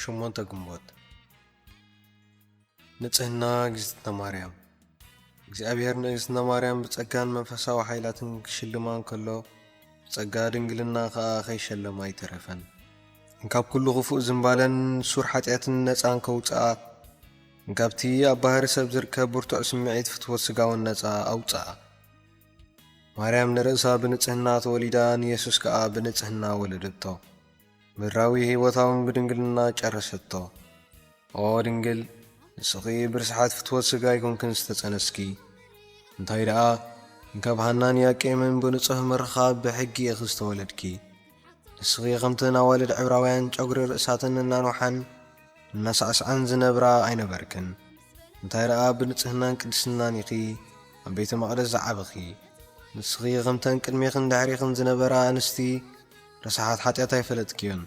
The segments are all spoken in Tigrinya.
شمونتا قنبوت نتهنا جزتنا مريم እግዚአብሔር ንእስትና ማርያም በጸጋን መንፈሳዊ ኃይላትን ክሽልማን ከሎ ጸጋ ድንግልና ከይሸለማ አይተረፈን እንካብ ኩሉ ክፉእ ዝምባለን ሱር ኃጢአትን ነፃን ከውፅኣ እንካብቲ ኣብ ባህሪ ሰብ ዝርከብ ብርቱዕ ስምዒት ፍትወት ስጋውን ነፃ ኣውፅኣ ማርያም ንርእሳ ብንጽህና ተወሊዳ ንኢየሱስ ከዓ ብንጽህና ወለደቶ ምድራዊ ሕይወታውን ብድንግልና ጨረሰቶ ኦ ድንግል ንስኺ ብርስሓት ፍትወት ስጋ ይኮንክን ዝተጸነስኪ እንታይ ደኣ እንካብ ሃናን ያቄምን ብንጹህ ምርኻብ ብሕጊ ኢኺ ዝተወለድኪ ንስኺ ከምተን ኣዋልድ ዕብራውያን ጨጉሪ ርእሳትን እናንውሓን እናሳዕስዓን ዝነብራ ኣይነበርክን እንታይ ደኣ ብንጽህናን ቅድስናን ኢኺ ኣብ ቤተ መቕደስ ዝዓበኺ ንስኺ ከምተን ቅድሜኽን ድሕሪኽን ዝነበራ ኣንስቲ ርስሓት ሓጢአት ኣይፈለጥክዮን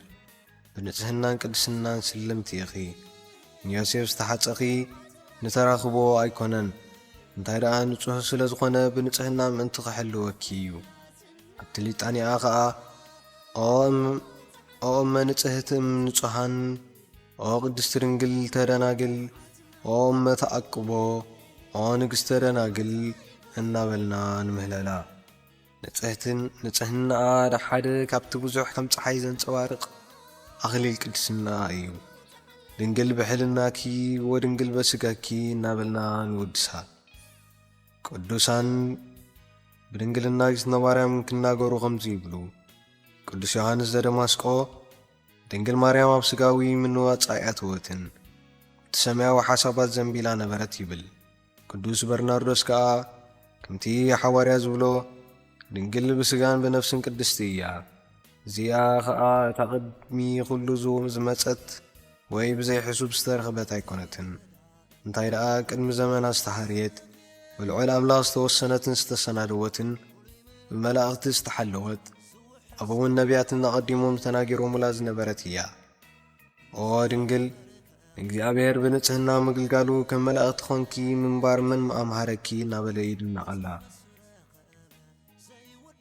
ብንጽህናን ቅድስናን ስልምቲ ኢኺ ንዮሴፍ ዝተሓፀኺ ንተራኽቦ ኣይኮነን እንታይ ደኣ ንጹህ ስለ ዝኾነ ብንጽህና ምእንቲ ክሕልወኪ እዩ ኣብቲ ሊጣንያ ከዓ ኦ እመ ንጽህቲ ንጹሃን ኦ ቅድስቲ ድንግል ተደናግል ኦ እመ ተኣቅቦ ኦ ንግሥተ ደናግል እናበልና ንምህለላ ንጽህናኣ ደሓደ ካብቲ ብዙሕ ከም ፀሓይ ዘንጸባርቕ ኣኽሊል ቅድስና እዩ ድንግል ብሕልናኪ ወድንግል በስጋኪ እናበልና ንውድሳ ቅዱሳን ብድንግልና እግዝእትነ ማርያም ክናገሩ ከምዚ ይብሉ ቅዱስ ዮሐንስ ዘደማስቆ ድንግል ማርያም ኣብ ስጋዊ ምንዋፅ ኣይኣተወትን እቲ ሰማያዊ ሓሳባት ዘንቢላ ነበረት ይብል ቅዱስ በርናርዶስ ከዓ ከምቲ ሓዋርያ ዝብሎ ድንግል ብስጋን ብነፍስን ቅድስቲ እያ እዚኣ ከዓ እታ ቅድሚ ኩሉ ዝመፀት ወይ ብዘይ ሕሱብ ዝተረኸበት ኣይኮነትን እንታይ ደኣ ቅድሚ ዘመና ዝተሃርየት ብልዑል ኣምላኽ ዝተወሰነትን ዝተሰናደወትን ብመላእኽቲ ዝተሓለወት ኣብውን ነቢያትን ኣቐዲሞም ተናጊሮሙላ ዝነበረት እያ ኦ ድንግል እግዚኣብሔር ብንጽህና ምግልጋሉ ከም መላእኽቲ ኾንኪ ምንባር መን ኣምሃረኪ እናበለ ይድነቐላ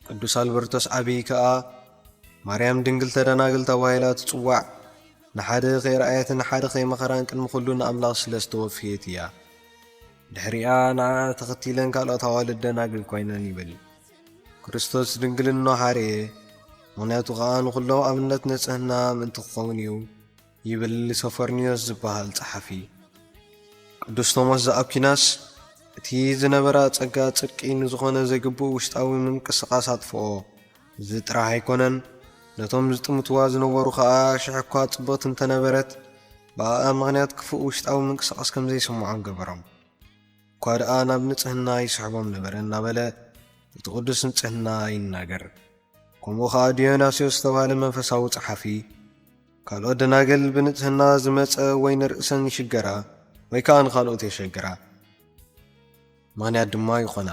ቅዱስ ኣልበርቶስ ዓብይ ከዓ ማርያም ድንግል ተደናግል ተባሂላ ትጽዋዕ ንሓደ ኸይረኣየትን ሓደ ኸይመኸራን ቅድሚ ኩሉ ንኣምላኽ ስለ ዝተወፍየት እያ ድሕሪኣ ንዓ ተኸቲለን ካልኦት ኣዋልድ ደናግል ኮይነን ይብል ክርስቶስ ድንግልና ሓረየ ምኽንያቱ ከዓ ንኹሎ ኣብነት ንጽህና ምእንቲ ክኸውን እዩ ይብል ሶፎርኒዮስ ዝበሃል ጸሓፊ ቅዱስ ቶማስ ዘኣኪናስ እቲ ዝነበራ ጸጋ ጽድቂ ንዝኾነ ዘይግቡእ ውሽጣዊ ምንቅስቓስ ኣጥፍኦ እዚ ጥራሕ ኣይኮነን ነቶም ዝጥምትዋ ዝነበሩ ከዓ ሽሕኳ ጽቡቕት እንተነበረት ብኣ ምኽንያት ክፉእ ውሽጣዊ ምንቅስቓስ ከም ዘይስምዖም ገበሮም እኳ ደኣ ናብ ንጽህና ይስሕቦም ነበረ እናበለ እቲ ቅዱስ ንጽህና ይናገር ከምኡ ከዓ ዲዮናስዮስ ዝተባሃለ መንፈሳዊ ጸሓፊ ካልኦት ደናግል ብንጽህና ዝመፀ ወይ ንርእሰን ይሽገራ ወይ ከዓ ንኻልኦት የሸግራ ምኽንያት ድማ ይኾና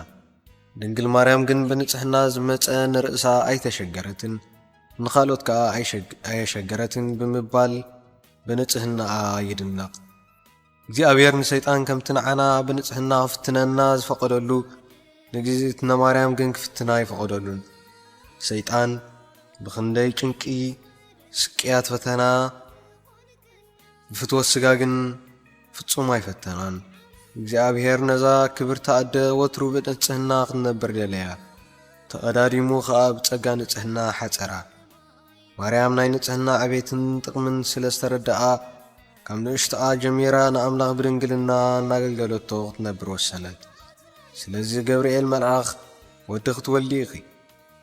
ድንግል ማርያም ግን ብንጽህና ዝመፀ ንርእሳ ኣይተሸገረትን ንኻልኦት ከዓ ኣየሸገረትን ብምባል ብንጽህናኣ ይድነቕ እግዚኣብሔር ንሰይጣን ከምቲ ንዓና ብንጽህና ክፍትነና ዝፈቐደሉ ንእግዝእትነ ማርያም ግን ክፍትና ይፈቐደሉን ሰይጣን ብኽንደይ ጭንቂ ስቅያት ፈተና ብፍትወት ስጋ ግን ፍጹም ኣይፈተናን እግዚኣብሔር ነዛ ክብርቲ ኣደ ወትሩ ብንጽህና ክትነብር ደለያ ተቐዳዲሙ ከዓ ብጸጋ ንጽህና ሓፀራ ማርያም ናይ ንጽህና ዕቤትን ጥቕምን ስለ ዝተረድኣ ካብ ንእሽትኣ ጀሚራ ንኣምላኽ ብድንግልና እናገልገለቶ ክትነብር ወሰነት ስለዚ ገብርኤል መልኣኽ ወዲ ክትወልዲ ኢኺ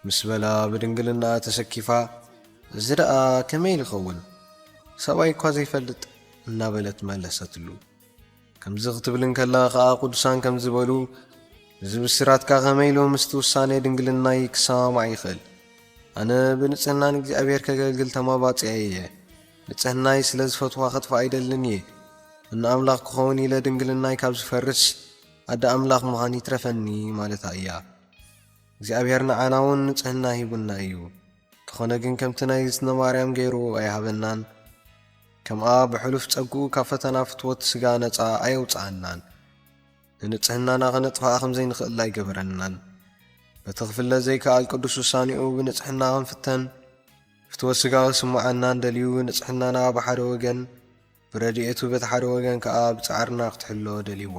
ምስ በላ ብድንግልና ተሰኪፋ እዚ ደኣ ከመይ ይኸውን ሰብኣይ እኳ ዘይፈልጥ እናበለት መለሰትሉ ከምዚ ክትብል እንከላ ከዓ ቅዱሳን ከም ዝበሉ እዚ ብስራትካ ከመይ ኢሎ ምስቲ ውሳኔ ድንግልናይ ክሰማማዕ ይኽእል ኣነ ብንጽህናን እግዚኣብሔር ከገልግል ተማባፅየ እየ ንጽህናይ ስለ ዝፈትዋ ኸጥፋ ኣይደልን እየ ንኣምላኽ ክኸውን ኢለ ድንግልናይ ካብ ዝፈርስ ኣደ ኣምላኽ ምዃን ይትረፈኒ ማለታ እያ እግዚኣብሔር ንዓና እውን ንጽህና ሂቡና እዩ ተኾነ ግን ከምቲ ናይ እግዝእትነ ማርያም ገይሩ ኣይሃበናን ከምኣ ብሕሉፍ ጸጉኡ ካብ ፈተና ፍትወት ስጋ ነፃ ኣየውፅኣናን ንንጽህናና ኸነጥፍኣ ከምዘይንኽእል ኣይገበረናን በቲ ክፍለጥ ዘይከኣል ቅዱስ ውሳኔኡ ብንጽህና ክንፍተን ፍትወት ስጋ ክስምዓና እንደልዩ ንጽህናና ብሓደ ወገን ብረድኤቱ በቲ ሓደ ወገን ከዓ ብጻዕርና ክትሕሎ ደልይዋ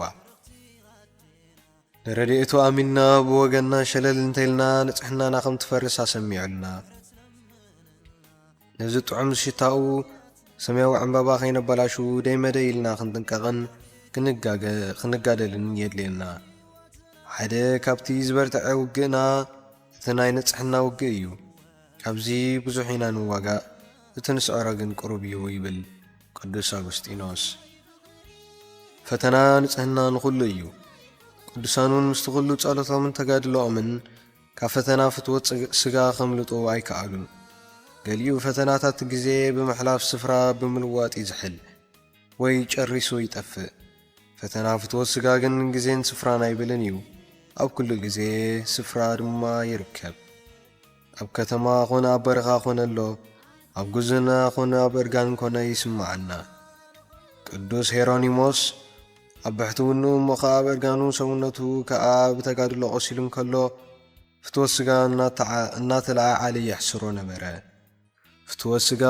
ንረድኤቱ ኣሚንና ብወገንና ሸለል እንተይልና ንጽሕናና ከም ትፈርስ ኣሰሚዑልና ነዚ ጥዑም ሽታኡ ሰማያዊ ዕምባባ ከይነበላሹ ደይመደ ኢልና ክንጥንቀቕን ክንጋደልን የድልየና ሓደ ካብቲ ዝበርትዐ ውግእና እቲ ናይ ንጽሕና ውግእ እዩ ካብዚ ብዙሕ ኢና ንዋጋእ እቲ ንስዕሮ ግን ቁሩብ እዩ ይብል ቅዱስ ኣጉስጢኖስ ፈተና ንጽሕና ንኹሉ እዩ ቅዱሳኑን ምስቲ ኩሉ ጸሎቶምን ተጋድሎኦምን ካብ ፈተና ፍትወት ስጋ ከምልጡ ኣይከኣሉን ገሊኡ ፈተናታት ግዜ ብምሕላፍ ስፍራ ብምልዋጥ ይዝሕል ወይ ጨሪሱ ይጠፍእ ፈተና ፍትወት ስጋ ግን ግዜን ስፍራን ኣይብልን እዩ ኣብ ኩሉ ግዜ ስፍራ ድማ ይርከብ ኣብ ከተማ ኮነ ኣብ በረኻ ኮነ ኣሎ ኣብ ጉዝና ኮነ ኣብ እርጋን ኮነ ይስማዓና ቅዱስ ሄሮኒሞስ ኣብ ብሕትውኑ እሞ ከዓ ኣብ እርጋኑ ሰውነቱ ከዓ ብተጋድሎ ቆሲሉ እንከሎ ፍትወት ስጋ እናተለዓዓለ ይሕስሮ ነበረ ፍትወት ስጋ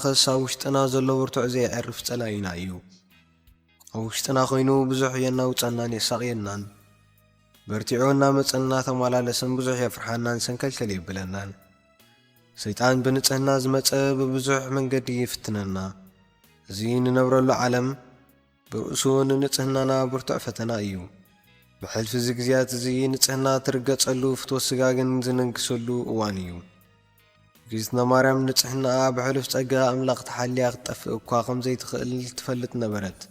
ኸስ ኣብ ውሽጥና ዘሎ ብርቱዕ ዘይዕርፍ ጸላኢና እዩ ኣብ ውሽጥና ኮይኑ ብዙሕ የናውፀናን የሳቕየናን በርቲዑ እናመፀና ተመላለሰን ብዙሕ የፍርሓናን ሰንከልከል የብለናን ሰይጣን ብንጽህና ዝመፀ ብብዙሕ መንገዲ ይፍትነና እዚ ንነብረሉ ዓለም ብርእሱ ንንጽህናና ብርቱዕ ፈተና እዩ ብሕልፊ እዚ ግዜያት እዚ ንጽህና ትርገጸሉ ፍትወት ስጋ ግን ዝነግሰሉ እዋን እዩ ግዝእትና ማርያም ንጽህና ብሕሉፍ ጸጋ ኣምላኽ ተሓልያ ክትጠፍእ እኳ ከምዘይትኽእል ትፈልጥ ነበረት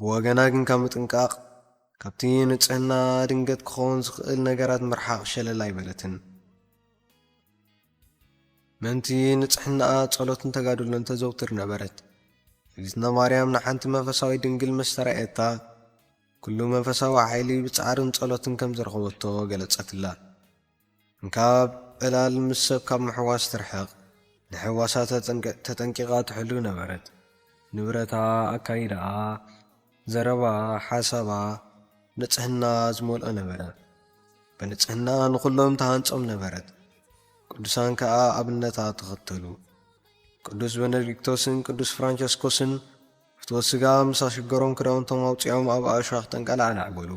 ብወገና ግን ካብ ምጥንቃቕ ካብቲ ንጽህና ድንገት ክኸውን ዝኽእል ነገራት ምርሓቕ ሸለል ኣይበለትን መንቲ ንጽሕናኣ ጸሎትን ተጋድሎን ተዘውትር ነበረት ግዝእትና ማርያም ንሓንቲ መንፈሳዊ ድንግል ምስ ተራእየታ ኩሉ መንፈሳዊ ሓይሊ ብጻዕርን ጸሎትን ከም ዝረኸበቶ ገለጸትላ እንካብ ዕላል ምስ ሰብ ካብ ምሕዋስ ትርሕቕ ንሕዋሳት ተጠንቂቓ ትሕሉ ነበረት ንብረታ ኣካይዳኣ ዘረባ ሓሳባ ንጽህና ዝመልኦ ነበረ ብንጽህና ንኹሎም ተሃንጾም ነበረት ቅዱሳን ከዓ ኣብነታ ተኸተሉ ቅዱስ ቤኔዲክቶስን ቅዱስ ፍራንቸስኮስን ፍትወት ስጋ ምስ ኣሸገሮም ክዳውንቶም ኣውፂኦም ኣብ ኣእሻኽ ተንቀላዕላዕ በሉ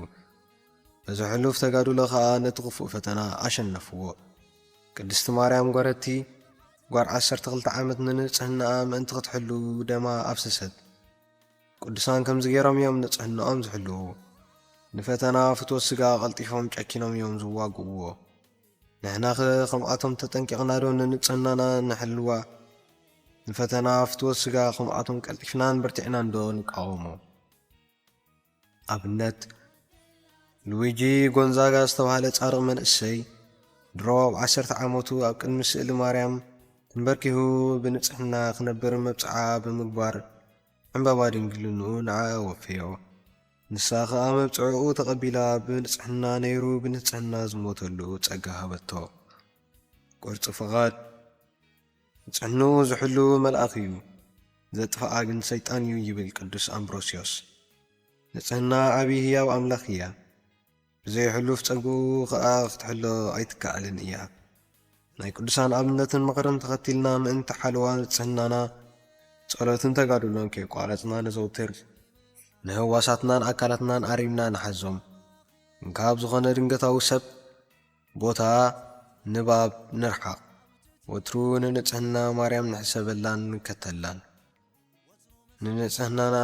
በዚ ሕሉፍ ተጋድሎ ከዓ ነቲ ክፉእ ፈተና ኣሸነፍዎ ቅድስቲ ማርያም ጓረቲ ጓር 12 ዓመት ንንጽህናኣ ምእንቲ ክትሕሉ ደማ ኣፍሰሰት ቅዱሳን ከምዚ ገይሮም እዮም ንጽህንኦም ዝሕልው ንፈተና ፍትወት ስጋ ቐልጢፎም ጨኪኖም እዮም ዝዋግእዎ ንሕና ኸ ከምኣቶም ተጠንቂቕና ዶ ንንጽህናና ንሕልዋ ንፈተና ፍትወት ስጋ ከምኣቶም ቀልጢፍናን በርቲዕናን ዶ ንቃወሞ ኣብነት ሉዊጂ ጎንዛጋ ዝተባሃለ ጻርቕ መንእሰይ ድሮ ኣብ 10 ዓመቱ ኣብ ቅድሚ ስእሊ ማርያም ተንበርኪሁ ብንጽህና ክነብር መብጽዓ ብምግባር ዕምባባ ድንግልንኡ ንዓኣ ወፈዮ ንሳ ከዓ መብጽዑኡ ተቐቢላ ብንጽሕና ነይሩ ብንጽሕና ዝሞተሉ ጸጋ ሃበቶ ቁርፂ ፍቓድ ንጽሕንኡ ዝሕሉ መልኣኽ እዩ ዘጥፍኣ ግን ሰይጣን እዩ ይብል ቅዱስ ኣምብሮስዮስ ንጽሕና ዓብዪ ሕያው ኣምላኽ እያ ብዘይሕሉፍ ጸጉኡ ከዓ ክትሕሎ ኣይትከኣልን እያ ናይ ቅዱሳን ኣብነትን ምኽርን ተኸቲልና ምእንቲ ሓለዋ ንጽሕናና ጸሎትን ተጋድሎን ከይቋረጽና ንዘውትር ንህዋሳትናን ኣካላትናን ኣሪምና ንሓዞም እንካብ ዝኾነ ድንገታዊ ሰብ ቦታ ንባብ ንርሓቕ ወትሩ ንንጽህና ማርያም ንሕሰበላን ንከተላን ንንጽህናና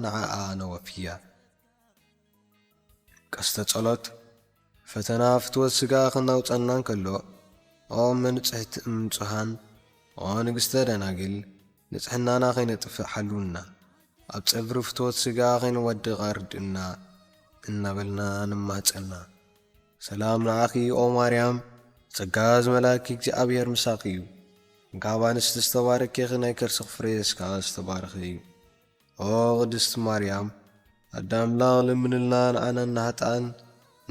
ንዓኣ ነወፍያ ቀስተ ጸሎት ፈተና ፍትወት ስጋ ኽናውፀና እንከሎ ኦ መንጽሕቲ እምንጹሃን ኦ ንግሥተ ደናግል ንጽሕናና ኸይነጥፍእ ሓሉና ኣብ ጸብሪ ፍትወት ስጋ ኸይንወድቕ ኣርድእና እናበልና ንማጸና ሰላም ንኣኺ ኦ ማርያም ጸጋ ዝመላኪ እግዚኣብሔር ምሳኺ እዩ እንካብ ኣንስቲ ዝተባረኪኺ ናይ ከርስኽ ፍሬ እስከ ዝተባረኺ እዩ ኦ ቅድስቲ ማርያም ኣዳምላኽ ልምንልና ንኣናን ናሃጣን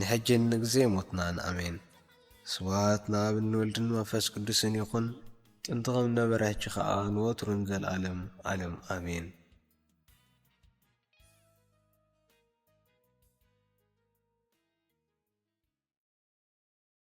ንሕጅን ንግዜ ሞትናን ኣሜን ስብሐት ንኣብን ንወልድን መንፈስ ቅዱስን ይኹን ጥንቲ ከም ነበረ ሕጂ ከዓ ንወትሩን ዘለዓለም ዓለም ኣሜን